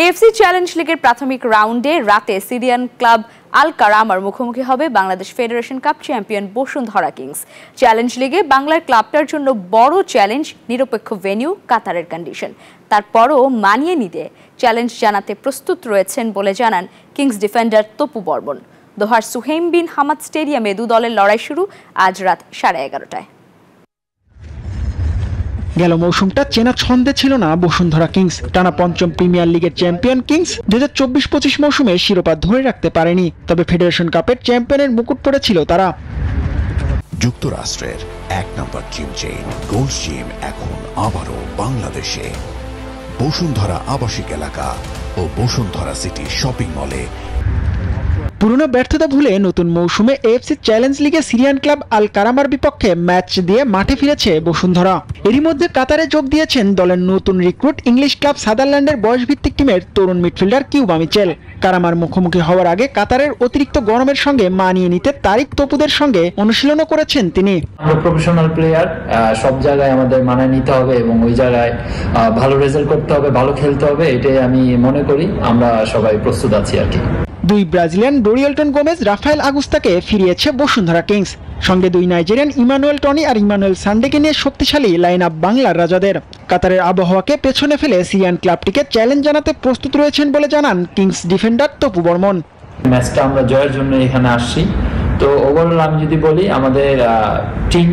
AFC challenge লিগের প্রাথমিক রাউন্ডে রাতে সিরিয়ান ক্লাব আল কারামার মুখোমুখি হবে Bangladesh Federation Cup champion Bashundhara Kings. Challenge লিগে বাংলার ক্লাবটার জন্য বড় চ্যালেঞ্জ নিরপেক্ষ ভেন্যু, কাতারের কন্ডিশন। তারপরও মানিয়ে নিতে চ্যালেঞ্জ জানাতে প্রস্তুত রয়েছেন বলে জানান কিংস ডিফেন্ডার তপু বর্মন। দোহার সুহেইম বিন হামাদ স্টেডিয়ামে দু দলের লড়াই শুরু আজ রাত 11:30টায়। গেল মৌসুমটা চেনা ছন্দে ছিল না বসুন্ধরা কিংস। টানা পঞ্চম প্রিমিয়ার লিগের চ্যাম্পিয়ন কিংস 2024-25 মৌসুমে শিরোপা ধরে রাখতে পারেনি, তবে ফেডারেশন কাপের চ্যাম্পিয়নের মুকুট পড়েছিল তারা। যুক্তরাষ্ট্রের 1 নম্বর জিম চেইন গোল্ড জিম এখন আবারও বাংলাদেশে। বসুন্ধরা আবাসিক এলাকা ও বসুন্ধরা সিটি শপিং মলে। পুরনো ব্যর্থতা ভুলে নতুন মৌসুমে এএফসি চ্যালেঞ্জ লিগে সিরিয়ান ক্লাব আল কারামার বিপক্ষে ম্যাচ দিয়ে মাঠে ফিরেছে বসুন্ধরা। এরই মধ্যে কাতারে যোগ দিয়েছেন দলের নতুন রিক্রুট ইংলিশ ক্লাব সাদারল্যান্ডের বয়সভিত্তিক টিমের তরুণ মিডফিল্ডার কিউবা মিচেল। কারামার মুখোমুখি হওয়ার আগে কাতারের অতিরিক্ত গরমের সঙ্গে মানিয়ে নিতে তারিক তপুদের সঙ্গে অনুশীলনও করেছেন তিনি। আমরা প্রফেশনাল প্লেয়ার, সব জায়গায় আমাদের মানায় নিতে হবে এবং ওই জায়গায় ভালো রেজাল্ট করতে হবে, ভালো খেলতে হবে, এটাই আমি মনে করি। আমরা সবাই প্রস্তুত আছি আর কি। দুই ব্রাজিলিয়ান ডোরিয়েলটন গোমেজ, রাফায়েল আগুস্তাকে ফিরিয়েছে বসুন্ধরা কিংস। সঙ্গে দুই নাইজেরিয়ান ইমানুয়েল টনি আর ইমানুয়েল সান্ডেকে নিয়ে শক্তিশালী লাইন আপ বাংলার রাজাদের। কাতারের আবহাওয়াকে পেছনে ফেলে সিরিয়ান ক্লাবটিকে চ্যালেঞ্জ জানাতে প্রস্তুত রয়েছেন বলে জানান কিংস ডিফেন্ডার তপু বর্মন। ম্যাচটা আমরা জয়ের জন্য এখানে আসছি। তো ওভারঅল আমি যদি বলি, আমাদের টিম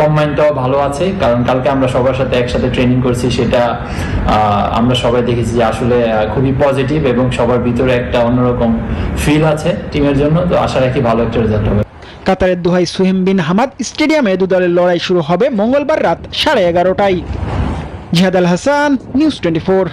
কম্বাইনটাও ভালো আছে, কারণ কালকে আমরা সবার সাথে একসাথে ট্রেনিং করছি। সেটা আমরা সবাই দেখেছি যে আসলে খুবই পজিটিভ এবং সবার ভিতরে একটা অন্যরকম ফিল আছে টিমের জন্য। তো আশা রাখি ভালো একটা রেজাল্ট হবে। কাতারের দোহাই সুহেইম বিন হামাদ স্টেডিয়ামে দু দলের লড়াই শুরু হবে মঙ্গলবার রাত 11:30টায়। জিহাদ আল হাসান, নিউজ 24।